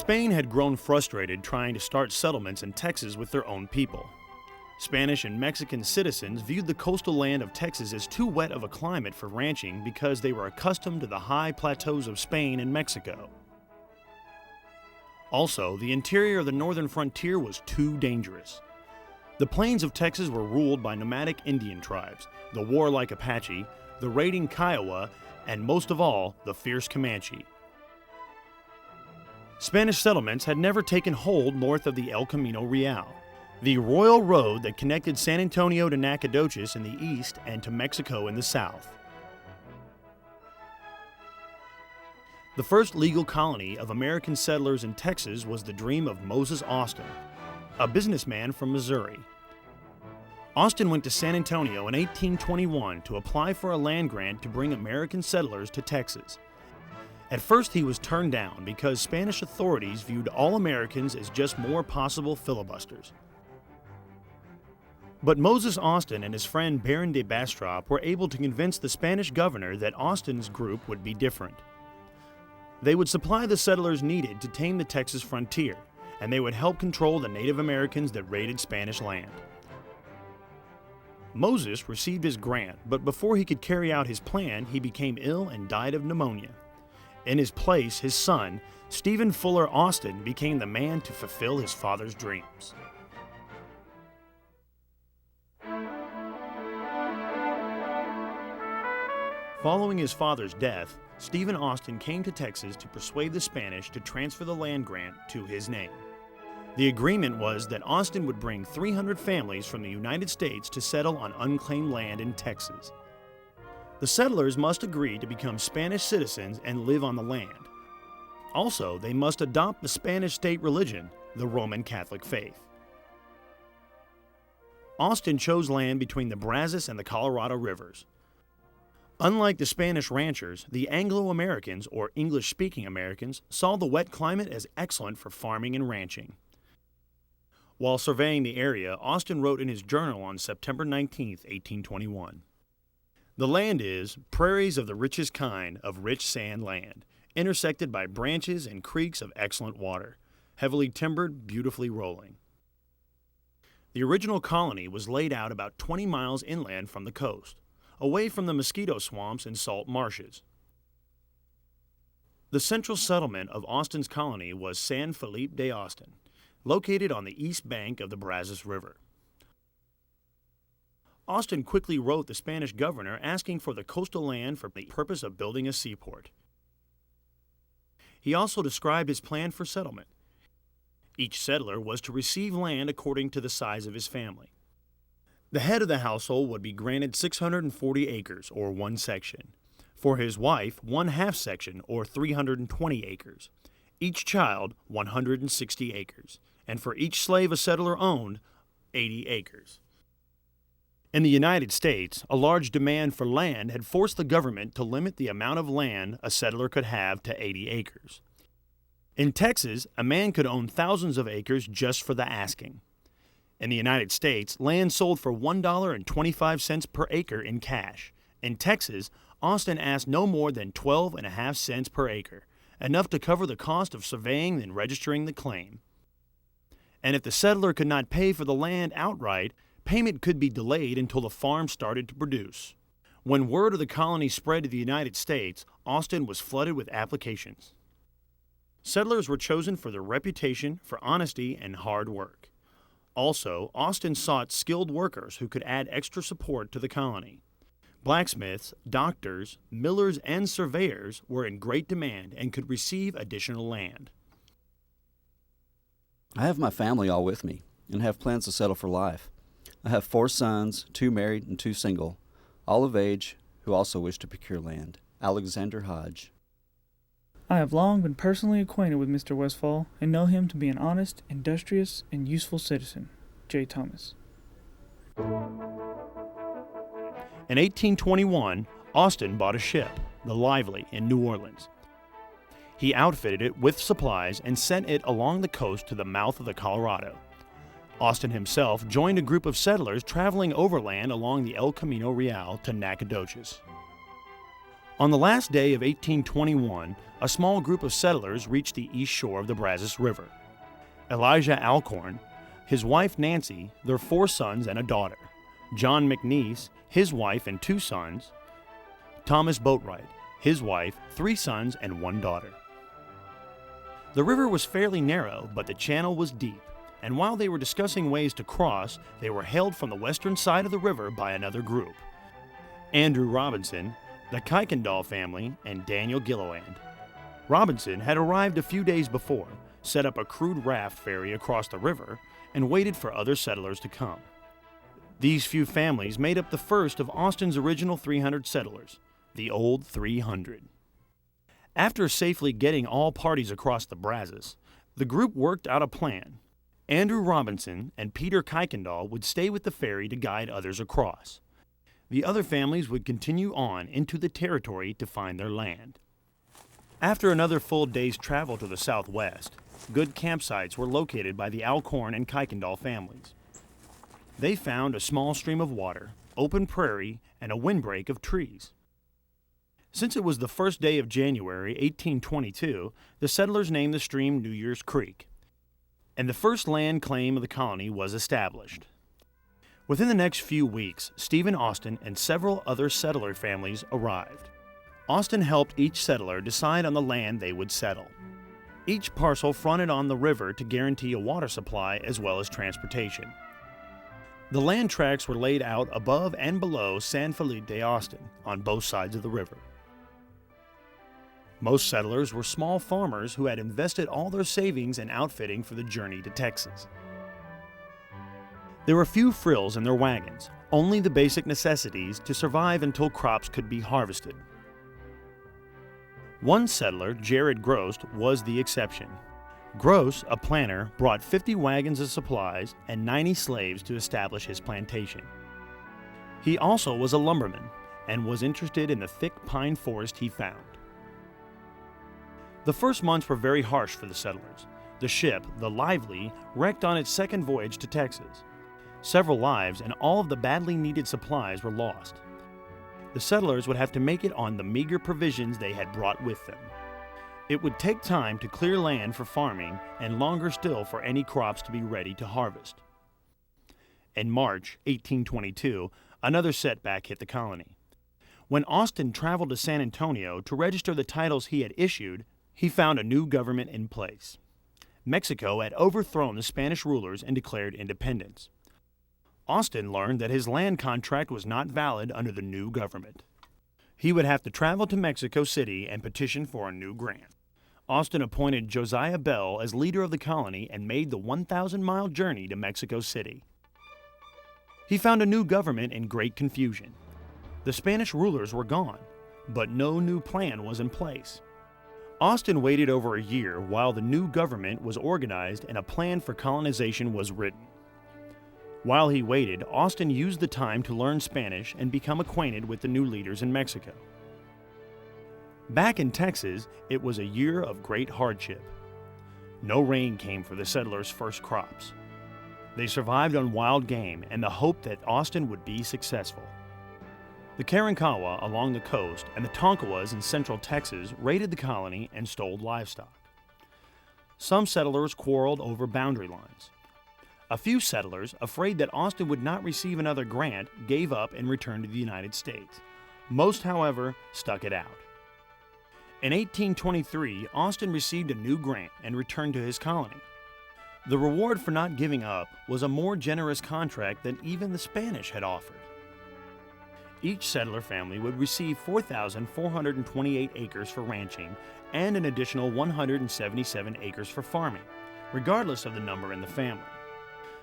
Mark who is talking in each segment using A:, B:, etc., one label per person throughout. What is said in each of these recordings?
A: Spain had grown frustrated trying to start settlements in Texas with their own people. Spanish and Mexican citizens viewed the coastal land of Texas as too wet of a climate for ranching because they were accustomed to the high plateaus of Spain and Mexico. Also, the interior of the northern frontier was too dangerous. The plains of Texas were ruled by nomadic Indian tribes, the warlike Apache, the raiding Kiowa, and most of all, the fierce Comanche. Spanish settlements had never taken hold north of the El Camino Real, the royal road that connected San Antonio to Nacogdoches in the east and to Mexico in the south. The first legal colony of American settlers in Texas was the dream of Moses Austin, a businessman from Missouri. Austin went to San Antonio in 1821 to apply for a land grant to bring American settlers to Texas. At first, he was turned down because Spanish authorities viewed all Americans as just more possible filibusters. But Moses Austin and his friend Baron de Bastrop were able to convince the Spanish governor that Austin's group would be different. They would supply the settlers needed to tame the Texas frontier, and they would help control the Native Americans that raided Spanish land. Moses received his grant, but before he could carry out his plan, he became ill and died of pneumonia. In his place, his son, Stephen Fuller Austin, became the man to fulfill his father's dreams. Following his father's death, Stephen Austin came to Texas to persuade the Spanish to transfer the land grant to his name. The agreement was that Austin would bring 300 families from the United States to settle on unclaimed land in Texas. The settlers must agree to become Spanish citizens and live on the land. Also, they must adopt the Spanish state religion, the Roman Catholic faith. Austin chose land between the Brazos and the Colorado rivers. Unlike the Spanish ranchers, the Anglo-Americans, or English-speaking Americans, saw the wet climate as excellent for farming and ranching. While surveying the area, Austin wrote in his journal on September 19, 1821, "The land is prairies of the richest kind of rich sand land, intersected by branches and creeks of excellent water, heavily timbered, beautifully rolling." The original colony was laid out about 20 miles inland from the coast, away from the mosquito swamps and salt marshes. The central settlement of Austin's colony was San Felipe de Austin, located on the east bank of the Brazos River. Austin quickly wrote the Spanish governor asking for the coastal land for the purpose of building a seaport. He also described his plan for settlement. Each settler was to receive land according to the size of his family. The head of the household would be granted 640 acres, or one section. For his wife, one half section, or 320 acres. Each child, 160 acres. And for each slave a settler owned, 80 acres. In the United States, a large demand for land had forced the government to limit the amount of land a settler could have to 80 acres. In Texas, a man could own thousands of acres just for the asking. In the United States, land sold for $1.25 per acre in cash. In Texas, Austin asked no more than 12.5 cents per acre, enough to cover the cost of surveying and registering the claim. And if the settler could not pay for the land outright, payment could be delayed until the farm started to produce. When word of the colony spread to the United States, Austin was flooded with applications. Settlers were chosen for their reputation, for honesty, and hard work. Also, Austin sought skilled workers who could add extra support to the colony. Blacksmiths, doctors, millers, and surveyors were in great demand and could receive additional land.
B: I have my family all with me and have plans to settle for life. I have 4 sons, 2 married and 2 single, all of age, who also wish to procure land. Alexander Hodge.
C: I have long been personally acquainted with Mr. Westfall and know him to be an honest, industrious, and useful citizen. J. Thomas.
A: In 1821, Austin bought a ship, the Lively, in New Orleans. He outfitted it with supplies and sent it along the coast to the mouth of the Colorado. Austin himself joined a group of settlers traveling overland along the El Camino Real to Nacogdoches. On the last day of 1821, a small group of settlers reached the east shore of the Brazos River. Elijah Alcorn, his wife Nancy, their 4 sons and a daughter, John McNeese, his wife and 2 sons, Thomas Boatwright, his wife, 3 sons and 1 daughter. The river was fairly narrow, but the channel was deep, and while they were discussing ways to cross, they were hailed from the western side of the river by another group: Andrew Robinson, the Kuykendall family, and Daniel Gilliland. Robinson had arrived a few days before, set up a crude raft ferry across the river, and waited for other settlers to come. These few families made up the first of Austin's original 300 settlers, the Old 300. After safely getting all parties across the Brazos, the group worked out a plan. Andrew Robinson and Peter Kuykendall would stay with the ferry to guide others across. The other families would continue on into the territory to find their land. After another full day's travel to the southwest, good campsites were located by the Alcorn and Kuykendall families. They found a small stream of water, open prairie, and a windbreak of trees. Since it was the first day of January 1822, the settlers named the stream New Year's Creek, and the first land claim of the colony was established. Within the next few weeks, Stephen Austin and several other settler families arrived. Austin helped each settler decide on the land they would settle. Each parcel fronted on the river to guarantee a water supply as well as transportation. The land tracts were laid out above and below San Felipe de Austin on both sides of the river. Most settlers were small farmers who had invested all their savings in outfitting for the journey to Texas. There were few frills in their wagons, only the basic necessities to survive until crops could be harvested. One settler, Jared Gross, was the exception. Gross, a planter, brought 50 wagons of supplies and 90 slaves to establish his plantation. He also was a lumberman and was interested in the thick pine forest he found. The first months were very harsh for the settlers. The ship, the Lively, wrecked on its second voyage to Texas. Several lives and all of the badly needed supplies were lost. The settlers would have to make it on the meager provisions they had brought with them. It would take time to clear land for farming and longer still for any crops to be ready to harvest. In March 1822, another setback hit the colony. When Austin traveled to San Antonio to register the titles he had issued, he found a new government in place. Mexico had overthrown the Spanish rulers and declared independence. Austin learned that his land contract was not valid under the new government. He would have to travel to Mexico City and petition for a new grant. Austin appointed Josiah Bell as leader of the colony and made the 1,000-mile journey to Mexico City. He found a new government in great confusion. The Spanish rulers were gone, but no new plan was in place. Austin waited over a year while the new government was organized and a plan for colonization was written. While he waited, Austin used the time to learn Spanish and become acquainted with the new leaders in Mexico. Back in Texas, it was a year of great hardship. No rain came for the settlers' first crops. They survived on wild game and the hope that Austin would be successful. The Karankawa along the coast and the Tonkawas in central Texas raided the colony and stole livestock. Some settlers quarreled over boundary lines. A few settlers, afraid that Austin would not receive another grant, gave up and returned to the United States. Most, however, stuck it out. In 1823, Austin received a new grant and returned to his colony. The reward for not giving up was a more generous contract than even the Spanish had offered. Each settler family would receive 4,428 acres for ranching and an additional 177 acres for farming, regardless of the number in the family.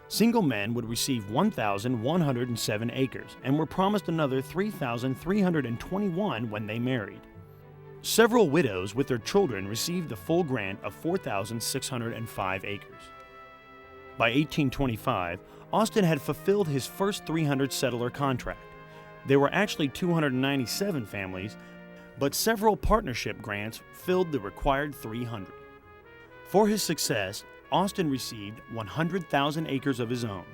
A: Single men would receive 1,107 acres and were promised another 3,321 when they married. Several widows with their children received the full grant of 4,605 acres. By 1825, Austin had fulfilled his first 300 settler contract. There were actually 297 families, but several partnership grants filled the required 300. For his success, Austin received 100,000 acres of his own.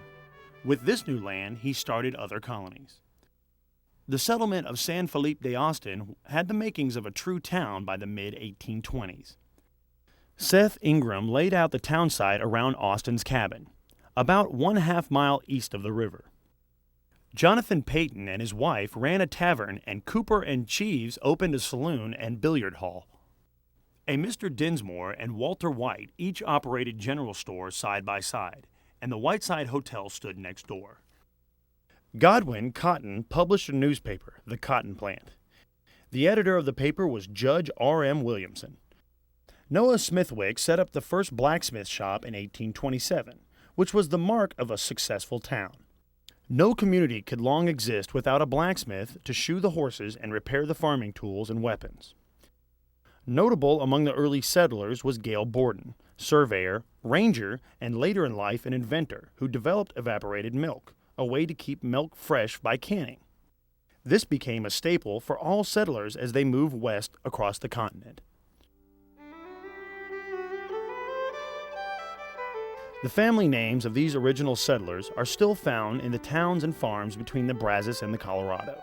A: With this new land, he started other colonies. The settlement of San Felipe de Austin had the makings of a true town by the mid-1820s. Seth Ingram laid out the town site around Austin's cabin, about 1/2 mile east of the river. Jonathan Payton and his wife ran a tavern, and Cooper and Cheeves opened a saloon and billiard hall. A Mr. Dinsmore and Walter White each operated general stores side by side, and the Whiteside Hotel stood next door. Godwin Cotton published a newspaper, The Cotton Plant. The editor of the paper was Judge R.M. Williamson. Noah Smithwick set up the first blacksmith shop in 1827, which was the mark of a successful town. No community could long exist without a blacksmith to shoe the horses and repair the farming tools and weapons. Notable among the early settlers was Gale Borden, surveyor, ranger, and later in life an inventor who developed evaporated milk, a way to keep milk fresh by canning. This became a staple for all settlers as they moved west across the continent. The family names of these original settlers are still found in the towns and farms between the Brazos and the Colorado.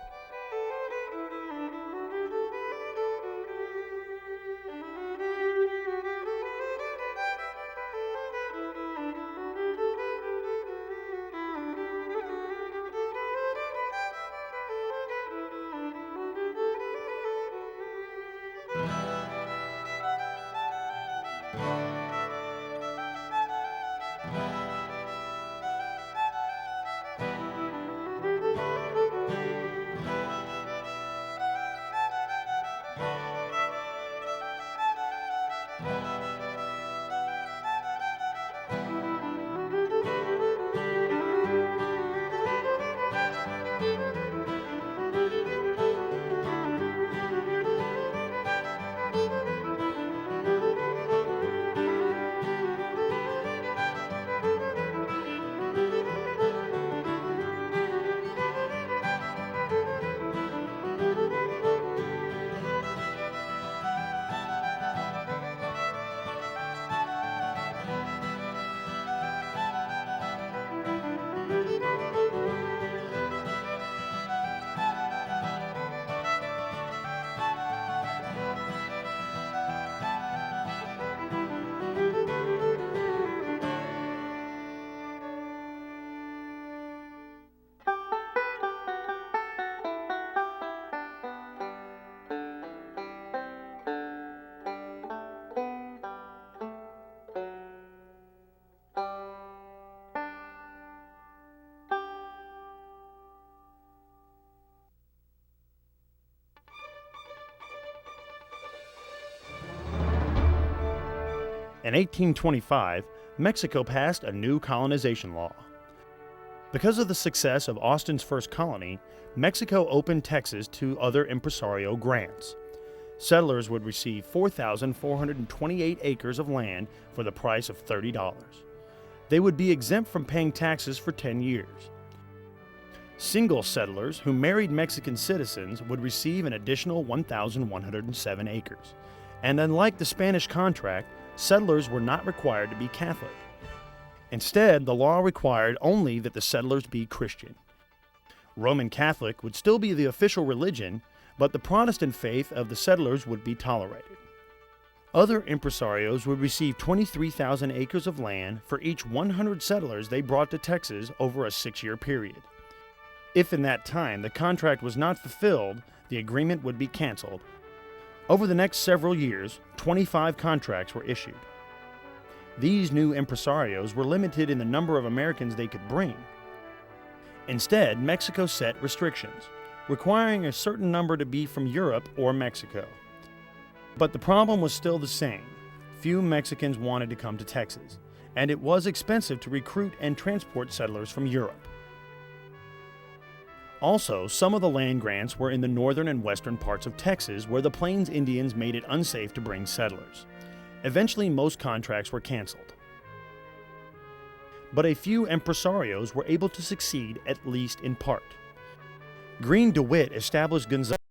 A: In 1825, Mexico passed a new colonization law. Because of the success of Austin's first colony, Mexico opened Texas to other impresario grants. Settlers would receive 4,428 acres of land for the price of $30. They would be exempt from paying taxes for 10 years. Single settlers who married Mexican citizens would receive an additional 1,107 acres. And unlike the Spanish contract, settlers were not required to be Catholic. Instead, the law required only that the settlers be Christian. Roman Catholic would still be the official religion, but the Protestant faith of the settlers would be tolerated. Other impresarios would receive 23,000 acres of land for each 100 settlers they brought to Texas over a 6-year period. If in that time the contract was not fulfilled, the agreement would be canceled. Over the next several years, 25 contracts were issued. These new impresarios were limited in the number of Americans they could bring. Instead, Mexico set restrictions, requiring a certain number to be from Europe or Mexico. But the problem was still the same. Few Mexicans wanted to come to Texas, and it was expensive to recruit and transport settlers from Europe. Also, some of the land grants were in the northern and western parts of Texas, where the Plains Indians made it unsafe to bring settlers. Eventually, most contracts were canceled. But a few impresarios were able to succeed, at least in part. Green DeWitt established Gonzales